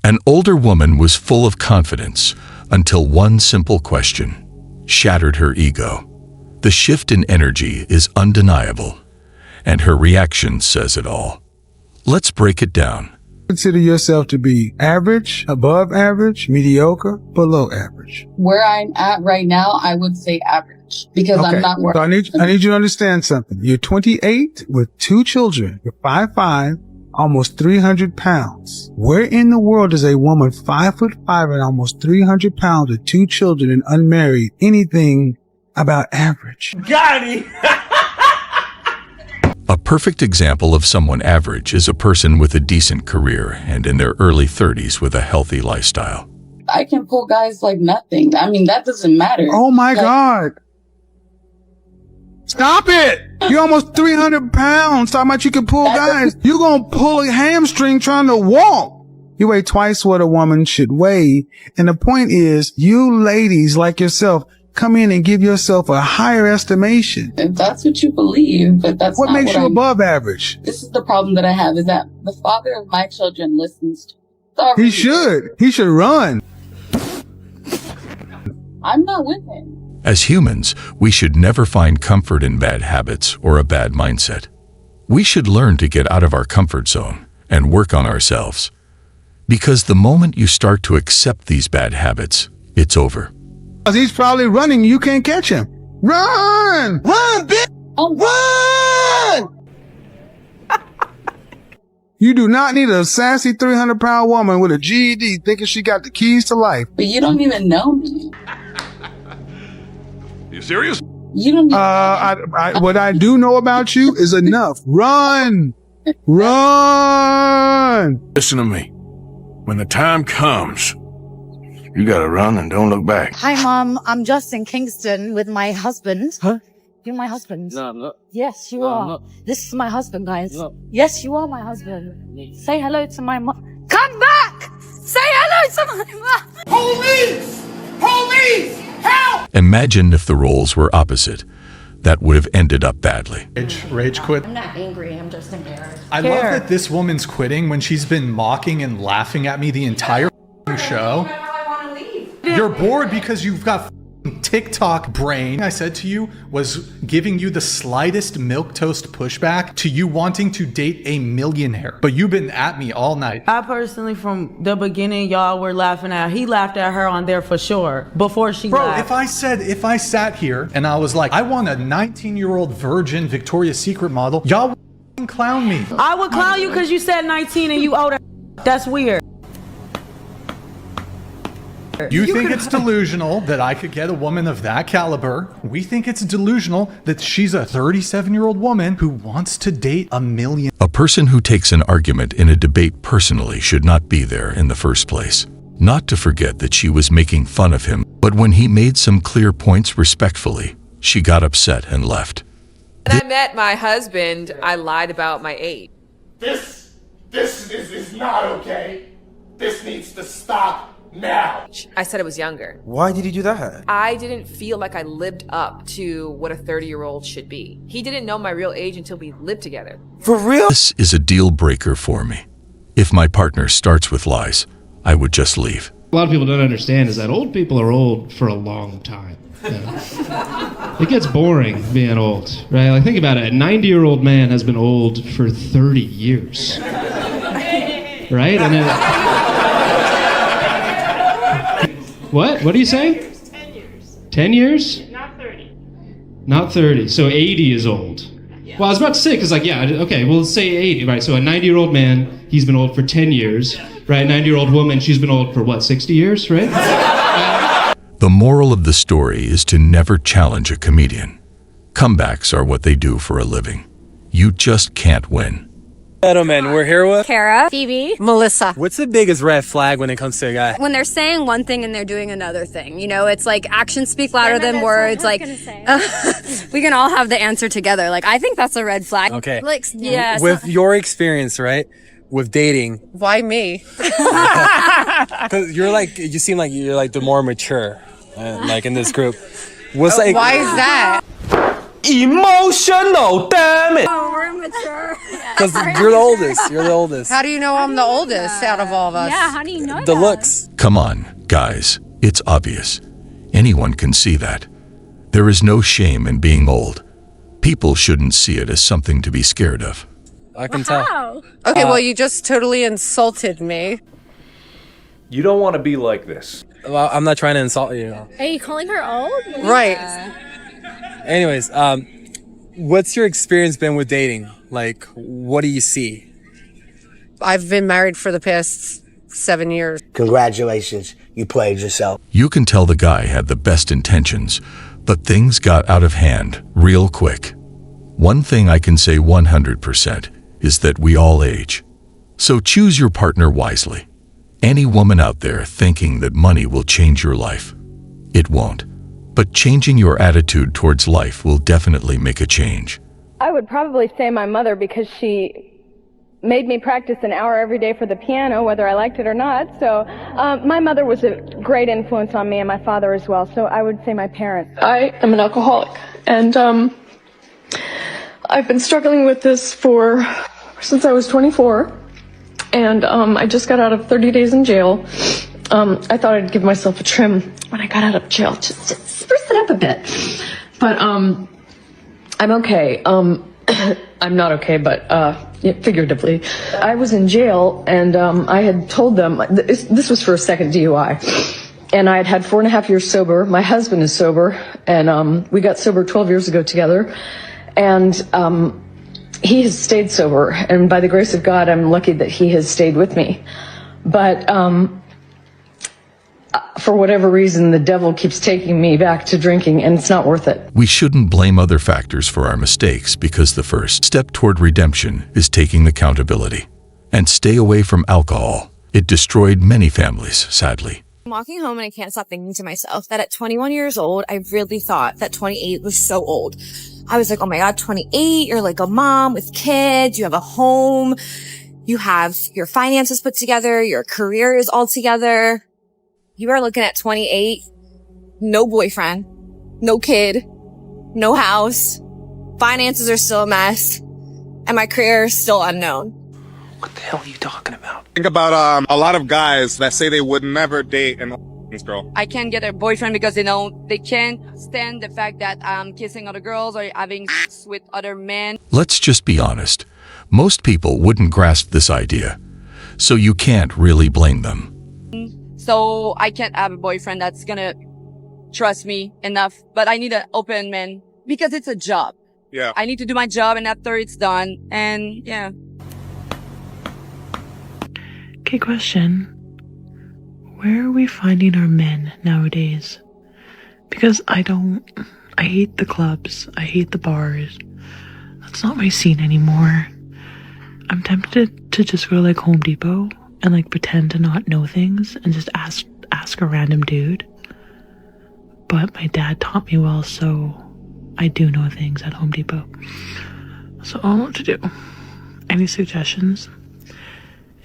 An older woman was full of confidence until one simple question shattered her ego. The shift in energy is undeniable, and her reaction says it all. Let's break it down. Consider yourself to be average, above average, mediocre, below average. Where I'm at right now, I would say average because I'm not So I need you to understand something. You're 28 with 2 children. You're 5'5", almost 300 pounds. Where in the world does a woman 5'5" and almost 300 pounds with 2 children and unmarried anything about average? Got it! A perfect example of someone average is a person with a decent career and in their early 30s with a healthy lifestyle. I can pull guys like nothing. I mean, that doesn't matter. Oh my God. Stop it! You're almost 300 pounds. Talking about you can pull guys. You're going to pull a hamstring trying to walk. You weigh twice what a woman should weigh. And the point is, you ladies like yourself, come in and give yourself a higher estimation. If that's what you believe, but that's what not makes you above average. This is the problem that I have, is that the father of my children listens to. Sorry. He should. He should run. I'm not with him. As humans, we should never find comfort in bad habits or a bad mindset. We should learn to get out of our comfort zone and work on ourselves. Because the moment you start to accept these bad habits, it's over. He's probably running. You can't catch him. Run! Run, bitch! Run! You do not need a sassy 300-pound woman with a GED thinking she got the keys to life. But you don't even know me. You serious? You don't even what I do know about you is enough. Run! Run! Listen to me. When the time comes, you gotta run and don't look back. Hi, Mom. I'm just in Kingston with my husband. Huh? You're my husband. No, I'm not. Yes, you No, are. I'm not. This is my husband, guys. No. Yes, you are my husband. Say hello to my mom. Come back! Say hello to my mom! Police! Police! Help! Imagine if the roles were opposite. That would have ended up badly. Rage quit. I'm not angry. I'm just embarrassed. I love that this woman's quitting when she's been mocking and laughing at me the entire show. You're bored because you've got TikTok brain. I said to you was giving you the slightest milquetoast pushback to you wanting to date a millionaire. But you've been at me all night. I personally, from the beginning, y'all were laughing at her. He laughed at her on there for sure before she laughed. If I sat here and I was like, I want a 19-year-old virgin Victoria's Secret model, y'all would clown me. I would clown you because you said 19 and you older. That's weird. You think it's delusional that I could get a woman of that caliber. We think it's delusional that she's a 37-year-old woman who wants to date a million. A person who takes an argument in a debate personally should not be there in the first place. Not to forget that she was making fun of him, but when he made some clear points respectfully, she got upset and left. When I met my husband, I lied about my age. This is not okay. This needs to stop now. I said I was younger. Why did he do that? I didn't feel like I lived up to what a 30-year-old should be. He didn't know my real age until we lived together. For real? This is a deal breaker for me. If my partner starts with lies, I would just leave. A lot of people don't understand is that old people are old for a long time. You know? It gets boring being old, right? Like, think about it. A 90-year-old man has been old for 30 years. Right? And then... What? What do you say? 10 years. 10 years? Not 30. Not 30. So 80 is old. Yeah. Well, I was about to say, because okay, well, let's say 80, right? So a 90-year-old man, he's been old for 10 years, right? 90-year-old woman, she's been old for what, 60 years, right? The moral of the story is to never challenge a comedian. Comebacks are what they do for a living. You just can't win. Gentlemen, we're here with Kara, Phoebe, Melissa. What's the biggest red flag when it comes to a guy? When they're saying one thing and they're doing another thing. You know, it's like actions speak louder than words. Like, we can all have the answer together. Like, I think that's a red flag. Okay. Like, yeah. With your experience, right? With dating. Why me? Because you seem like you're like the more mature, like in this group. What's like? Why is that? Emotional, damn it. Oh, we're mature. Yeah. Because you're the oldest. You're the oldest. How do you know I'm the oldest out of all of us? Yeah, how do you know The that? looks. Come on, guys. It's obvious. Anyone can see that. There is no shame in being old. People shouldn't see it as something to be scared of. I can tell. How? Okay, well, you just totally insulted me. You don't want to be like this. Well, I'm not trying to insult you. Are you calling her old? Right. Anyways, what's your experience been with dating? Like, what do you see? I've been married for the past 7 years. Congratulations, you played yourself. You can tell the guy had the best intentions, but things got out of hand real quick. One thing I can say 100% is that we all age. So choose your partner wisely. Any woman out there thinking that money will change your life, it won't. But changing your attitude towards life will definitely make a change. I would probably say my mother, because she made me practice an hour every day for the piano, whether I liked it or not. So my mother was a great influence on me, and my father as well. So I would say my parents. I am an alcoholic, and I've been struggling with this since I was 24, and I just got out of 30 days in jail. I thought I'd give myself a trim when I got out of jail, just to spruce it up a bit. But I'm okay. I'm not okay, but figuratively. I was in jail, and I had told them, this was for a second DUI, and I had had 4.5 years sober. My husband is sober, and we got sober 12 years ago together, and he has stayed sober, and by the grace of God, I'm lucky that he has stayed with me. But for whatever reason, the devil keeps taking me back to drinking, and it's not worth it. We shouldn't blame other factors for our mistakes, because the first step toward redemption is taking accountability. And stay away from alcohol. It destroyed many families, sadly. I'm walking home and I can't stop thinking to myself that at 21 years old, I really thought that 28 was so old. I was like, oh my God, 28, you're like a mom with kids, you have a home, you have your finances put together, your career is all together. You are looking at 28, no boyfriend, no kid, no house, finances are still a mess, and my career is still unknown. What the hell are you talking about? Think about a lot of guys that say they would never date an girl. I can't get a boyfriend because they can't stand the fact that I'm kissing other girls or having sex with other men. Let's just be honest. Most people wouldn't grasp this idea, so you can't really blame them. So I can't have a boyfriend that's gonna trust me enough, but I need an open man because it's a job. Yeah. I need to do my job, and after it's done, and yeah. Okay, question. Where are we finding our men nowadays? Because I hate the clubs. I hate the bars. That's not my scene anymore. I'm tempted to just go to like Home Depot and like pretend to not know things and just ask a random dude. But my dad taught me well, so I do know things at Home Depot. So I don't know what to do. Any suggestions?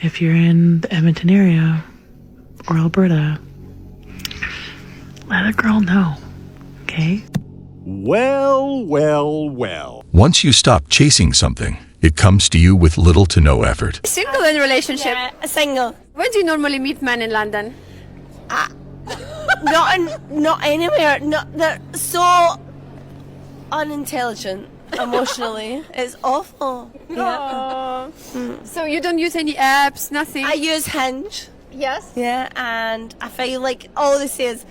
If you're in the Edmonton area or Alberta, let a girl know, okay? Well. Once you stop chasing something, it comes to you with little to no effort. Single in relationship? Yeah, single. Where do you normally meet men in London? Not anywhere. They're so unintelligent emotionally. It's awful. Yeah. So you don't use any apps, nothing? I use Hinge. Yes? Yeah, and I feel like all they say is,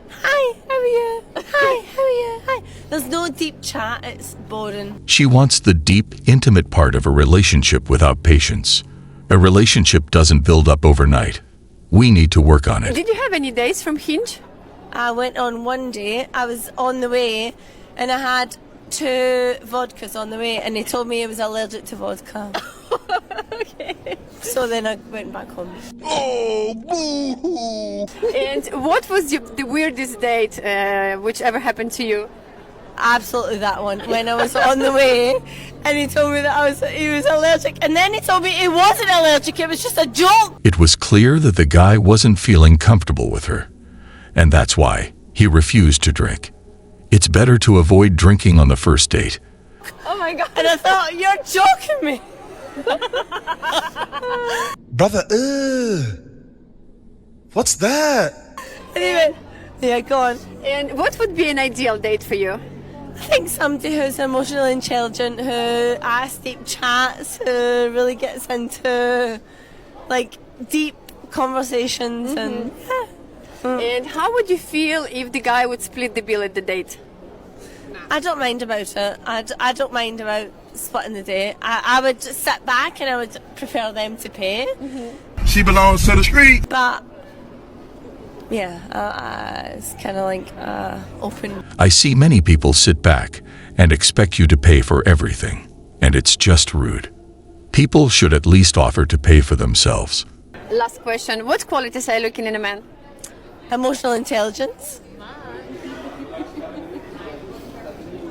hi, how are you? Hi, how are you? Hi. There's no deep chat. It's boring. She wants the deep, intimate part of a relationship without patience. A relationship doesn't build up overnight. We need to work on it. Did you have any days from Hinge? I went on one day. I was on the way, and I had 2 vodkas on the way, and they told me I was allergic to vodka. Okay. So then I went back home. Oh, boo-hoo! And what was the weirdest date which ever happened to you? Absolutely that one. When I was on the way, and he told me that he was allergic, and then he told me he wasn't allergic. It was just a joke. It was clear that the guy wasn't feeling comfortable with her, and that's why he refused to drink. It's better to avoid drinking on the first date. Oh my God. And I thought, you're joking me. Brother, what's that? Anyway, yeah, go on. And what would be an ideal date for you? I think somebody who's emotionally intelligent, who asks deep chats, who really gets into like deep conversations and yeah. And how would you feel if the guy would split the bill at the date? I don't mind about it. I don't mind about splitting the date. I would just sit back and I would prefer them to pay. She belongs to the street. But yeah, it's kind of like open. I see many people sit back and expect you to pay for everything, and it's just rude. People should at least offer to pay for themselves. Last question. What qualities are you looking in a man? Emotional intelligence.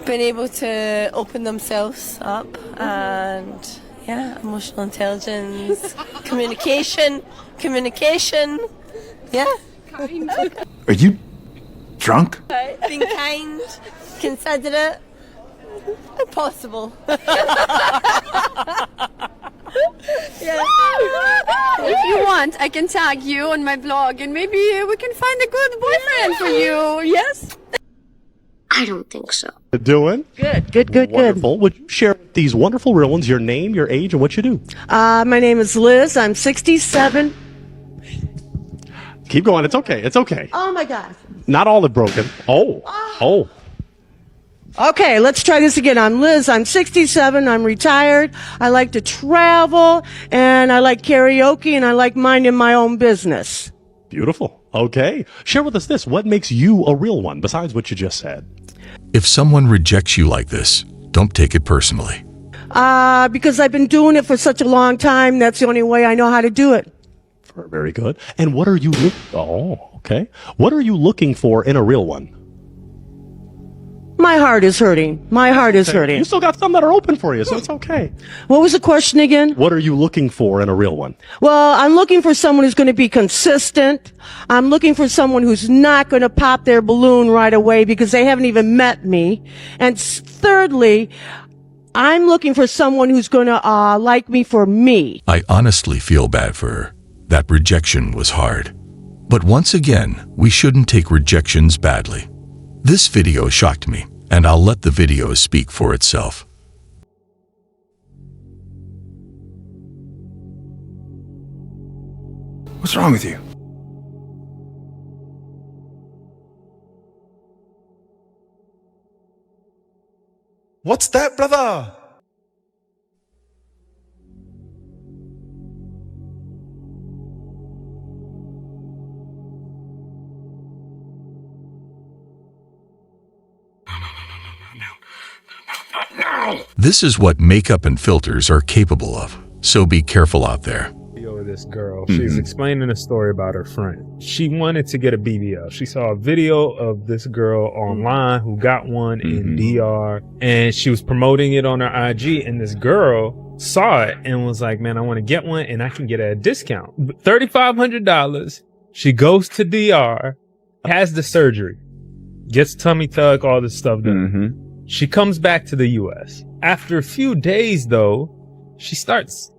Being able to open themselves up and yeah, emotional intelligence, communication, yeah. Are you drunk? Being kind, considerate, and possible. Yeah. If you want, I can tag you on my blog and maybe we can find a good boyfriend for you. Yes? I don't think so. Doing? Good. Wonderful. Would you share with these wonderful real ones your name, your age, and what you do? My name is Liz. I'm 67. Keep going. It's okay. It's okay. Oh my God. Not all are broken. Oh. Okay, let's try this again. I'm Liz. I'm 67. I'm retired. I like to travel, and I like karaoke, and I like minding my own business. Beautiful. Okay. Share with us this. What makes you a real one besides what you just said? If someone rejects you like this, don't take it personally. Because I've been doing it for such a long time. That's the only way I know how to do it. Very good. And what are you What are you looking for in a real one? My heart is hurting. You still got some that are open for you, so it's okay. What was the question again? What are you looking for in a real one? Well, I'm looking for someone who's going to be consistent. I'm looking for someone who's not going to pop their balloon right away because they haven't even met me. And thirdly, I'm looking for someone who's going to like me for me. I honestly feel bad for her. That rejection was hard. But once again, we shouldn't take rejections badly. This video shocked me, and I'll let the video speak for itself. What's wrong with you? What's that, brother? This is what makeup and filters are capable of, so be careful out there. This girl, she's explaining a story about her friend. She wanted to get a BBL. She saw a video of this girl online who got one in DR, and she was promoting it on her IG, and this girl saw it and was like, man, I want to get one and I can get it at a discount. $3,500. She goes to DR, has the surgery, gets tummy tuck, all this stuff done. She comes back to the US. After a few days though, she starts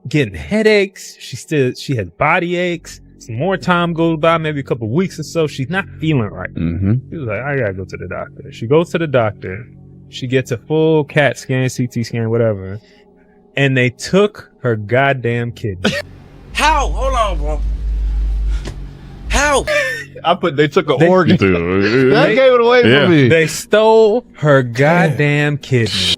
getting headaches. She has body aches. Some more time goes by, maybe a couple of weeks or so. She's not feeling right. She was like, I gotta go to the doctor. She goes to the doctor. She gets a full CAT scan, CT scan, whatever. And they took her goddamn kidney. How? Hold on, bro. How? They took an organ. That gave it away from me. They stole her goddamn kidney.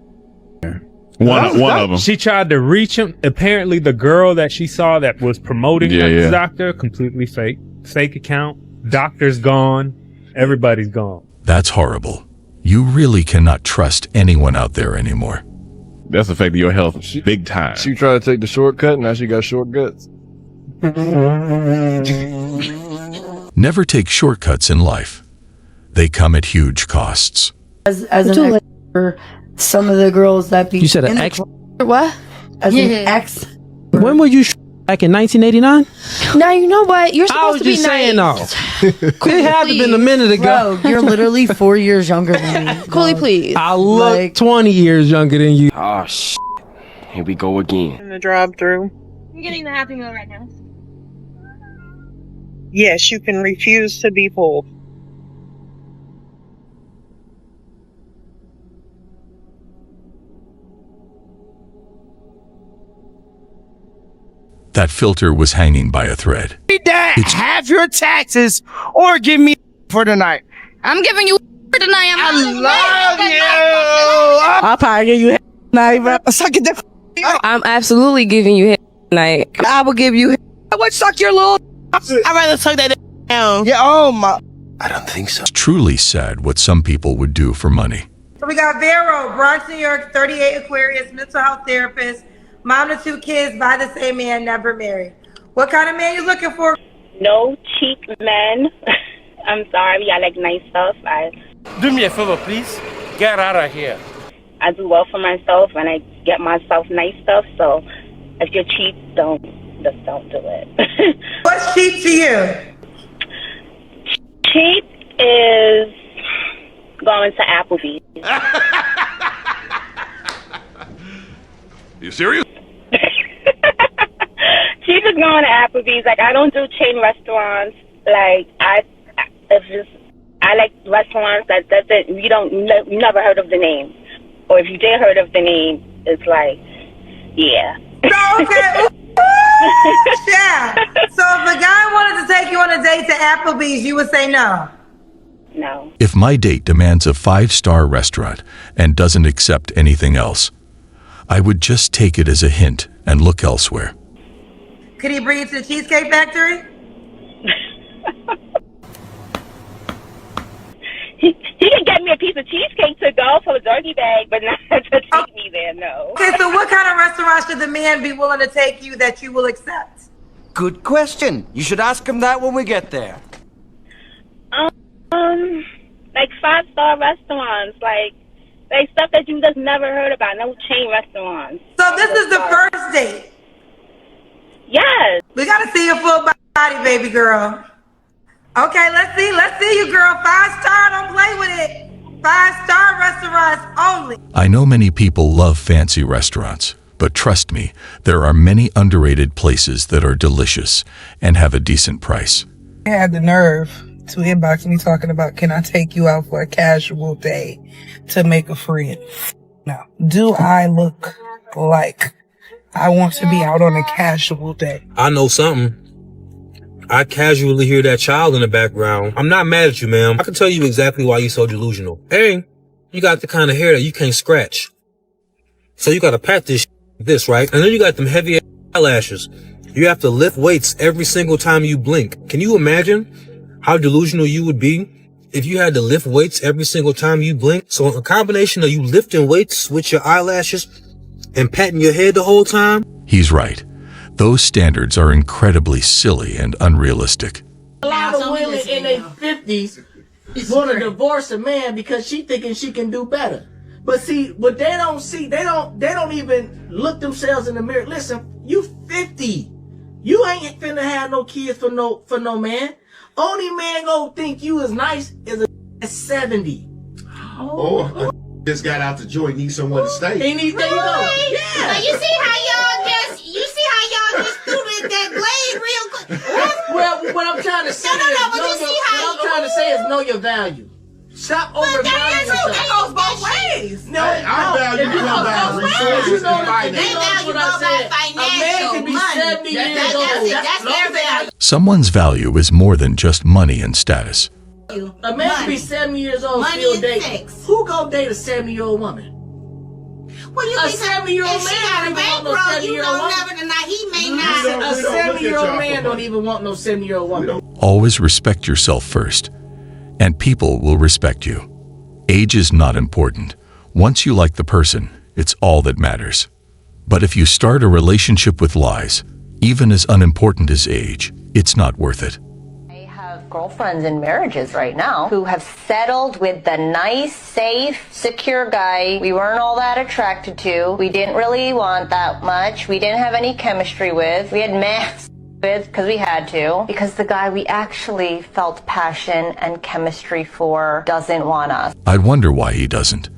One of them. She tried to reach him. Apparently, the girl that she saw that was promoting the doctor, completely fake account. Doctor's gone. Everybody's gone. That's horrible. You really cannot trust anyone out there anymore. That's affecting your health big time. She tried to take the shortcut, now she got short guts. Never take shortcuts in life. They come at huge costs. As an ex for some of the girls that be... You said an ex? What? As an ex. When were you back in 1989? Now, you know what? You're supposed to be saying nice. It had to have been a minute ago. Bro, you're literally 4 years younger than me. Cooley, please. I look 20 years younger than you. Oh, shit. Here we go again. In the drive-through. I'm getting the Happy Meal right now. Yes, you can refuse to be pulled. That filter was hanging by a thread. Dad, have your taxes or give me for tonight. I'm giving you for tonight. I love you. I'll probably give you tonight, bro. Suck it. I'm absolutely giving you tonight. I will give you. I would suck your little. I'd rather suck that down. Yeah, oh my. I don't think so. It's truly sad what some people would do for money. So we got Vero, Bronx, New York, 38 Aquarius, mental health therapist, mom to 2 kids, by the same man, never married. What kind of man you looking for? No cheap men. I'm sorry, I like nice stuff. Do me a favor, please. Get out of here. I do well for myself and I get myself nice stuff. So if you're cheap, don't do it. What's cheap to you? Cheap is going to Applebee's. You serious? Cheap is going to Applebee's. Like, I don't do chain restaurants. Like, I like restaurants that you never heard of the name. Or if you did heard of the name, it's like, yeah. Okay. Yeah. So if a guy wanted to take you on a date to Applebee's, you would say no? No. If my date demands a 5-star restaurant and doesn't accept anything else, I would just take it as a hint and look elsewhere. Could he bring you to the Cheesecake Factory? He can get me a piece of cheesecake to go for a doggy bag, but not to take me there, no. Okay, so what kind of restaurant should the man be willing to take you that you will accept? Good question. You should ask him that when we get there. Like 5-star restaurants, like stuff that you just never heard about, no chain restaurants. So this is the first date? Yes. We gotta see your full body, baby girl. Okay, let's see you, girl. 5-star, don't play with it. 5-star restaurants only. I know many people love fancy restaurants, but trust me, there are many underrated places that are delicious and have a decent price. I had the nerve to inbox me talking about, can I take you out for a casual day to make a friend? Now, do I look like I want to be out on a casual day? I know something. I casually hear that child in the background. I'm not mad at you, ma'am. I can tell you exactly why you're so delusional. Hey, you got the kind of hair that you can't scratch. So you gotta pat this, right? And then you got them heavy eyelashes. You have to lift weights every single time you blink. Can you imagine how delusional you would be if you had to lift weights every single time you blink? So a combination of you lifting weights with your eyelashes and patting your head the whole time? He's right. Those standards are incredibly silly and unrealistic. A lot of women in their 50s want to divorce a man because she thinking she can do better. But see, what they don't see, they don't even look themselves in the mirror. Listen, you 50. You ain't finna have no kids for no man. Only man gonna think you is nice is a 70. Oh, just got out the joint, need someone to stay. There you go. Yeah. So you see how y'all just threw that blade real quick. Well, what I'm trying to say is, know your value. Stop overvaluing yourself. That goes both ways. I value resources and finance. What I said. A man can be 70 years old. That's their value. Someone's value is more than just money and status. A man can be 70 years old, still dating. Who gonna date a 70-year-old woman? Well, you a 70-year-old man don't even want no 70-year-old woman. He may not. A 70-year-old man don't even want no 70-year-old woman. Always respect yourself first, and people will respect you. Age is not important. Once you like the person, it's all that matters. But if you start a relationship with lies, even as unimportant as age, it's not worth it. Girlfriends in marriages right now who have settled with the nice, safe, secure guy we weren't all that attracted to. We didn't really want that much. We didn't have any chemistry with. We had mess with because we had to. Because the guy we actually felt passion and chemistry for doesn't want us. I'd wonder why he doesn't.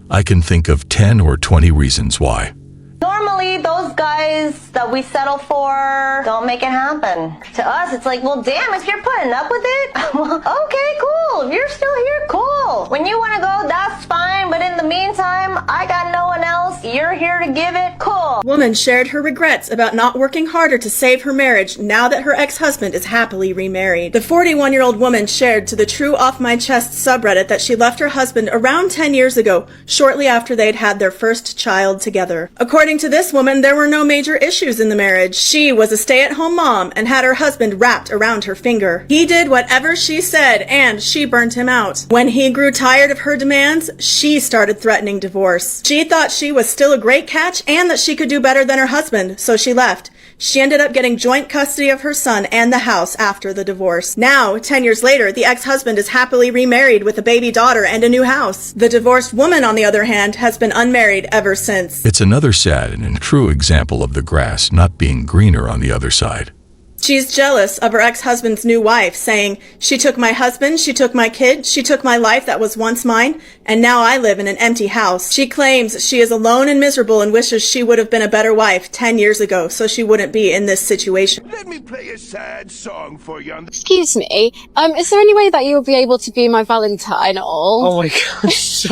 I can think of 10 or 20 reasons why. Normally, guys that we settle for don't make it happen. To us, it's like, well, damn, if you're putting up with it, well, okay, cool. If you're still here, cool. When you want to go, that's fine. But in the meantime, I got no one else. You're here to give it, cool. Woman shared her regrets about not working harder to save her marriage now that her ex-husband is happily remarried. The 41-year-old woman shared to the True Off My Chest subreddit that she left her husband around 10 years ago, shortly after they'd had their first child together. According to this woman, there were no major issues in the marriage. She was a stay-at-home mom and had her husband wrapped around her finger. He did whatever she said, and she burnt him out. When he grew tired of her demands, she started threatening divorce. She thought she was still a great catch and that she could do better than her husband, so she left. She ended up getting joint custody of her son and the house after the divorce. Now, 10 years later, the ex-husband is happily remarried with a baby daughter and a new house. The divorced woman, on the other hand, has been unmarried ever since. It's another sad and true example of the grass not being greener on the other side. She's jealous of her ex-husband's new wife, saying, "She took my husband, she took my kid, she took my life that was once mine, and now I live in an empty house." She claims she is alone and miserable and wishes she would have been a better wife 10 years ago so she wouldn't be in this situation. Let me play a sad song for you. Excuse me, is there any way that you'll be able to be my Valentine at all? Oh my gosh.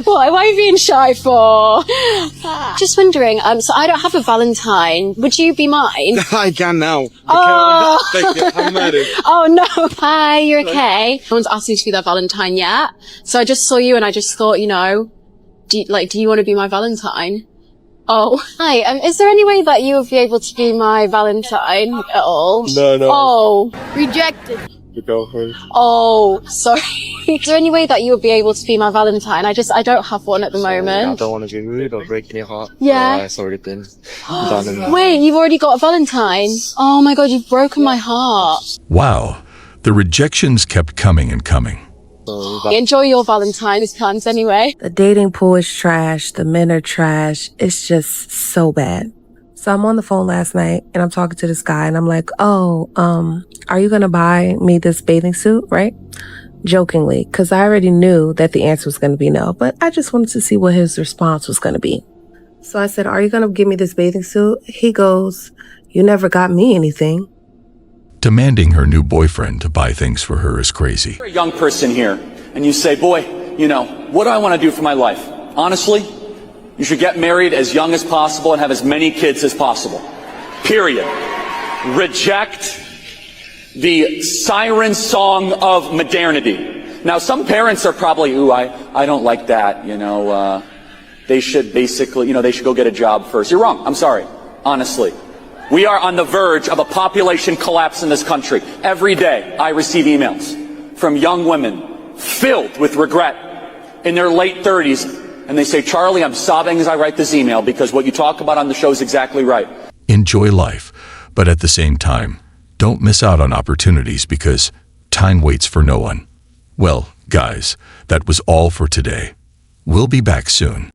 What, why are you being shy for? Just wondering, so I don't have a Valentine. Would you be mine? I can now. Oh. Thank you. I'm married. Oh no. Hi, you're okay? No one's asked me to be their Valentine yet. So I just saw you and I just thought, do you want to be my Valentine? Oh. Hi, is there any way that you would be able to be my Valentine at all? No. Oh. Rejected. The girlfriend. Oh, sorry. Is there any way that you would be able to be my Valentine? I don't have one at the moment. I don't want to be rude or break your heart. Yeah. It's already been done. Wait, you've already got a Valentine? Oh my god, you've broken my heart. Wow, the rejections kept coming and coming. Enjoy your Valentine's plans anyway. The dating pool is trash. The men are trash. It's just so bad. So I'm on the phone last night and I'm talking to this guy and I'm like, are you going to buy me this bathing suit, right? Jokingly, because I already knew that the answer was going to be no, but I just wanted to see what his response was going to be. So I said, are you going to give me this bathing suit? He goes, you never got me anything. Demanding her new boyfriend to buy things for her is crazy. You're a young person here and you say, boy, what do I want to do for my life? Honestly, you should get married as young as possible and have as many kids as possible. Period. Reject the siren song of modernity. Now, some parents are probably, I don't like that, they should basically, they should go get a job first. You're wrong. I'm sorry. Honestly. We are on the verge of a population collapse in this country. Every day, I receive emails from young women filled with regret in their late 30s. And they say, Charlie, I'm sobbing as I write this email because what you talk about on the show is exactly right. Enjoy life, but at the same time, don't miss out on opportunities because time waits for no one. Well, guys, that was all for today. We'll be back soon.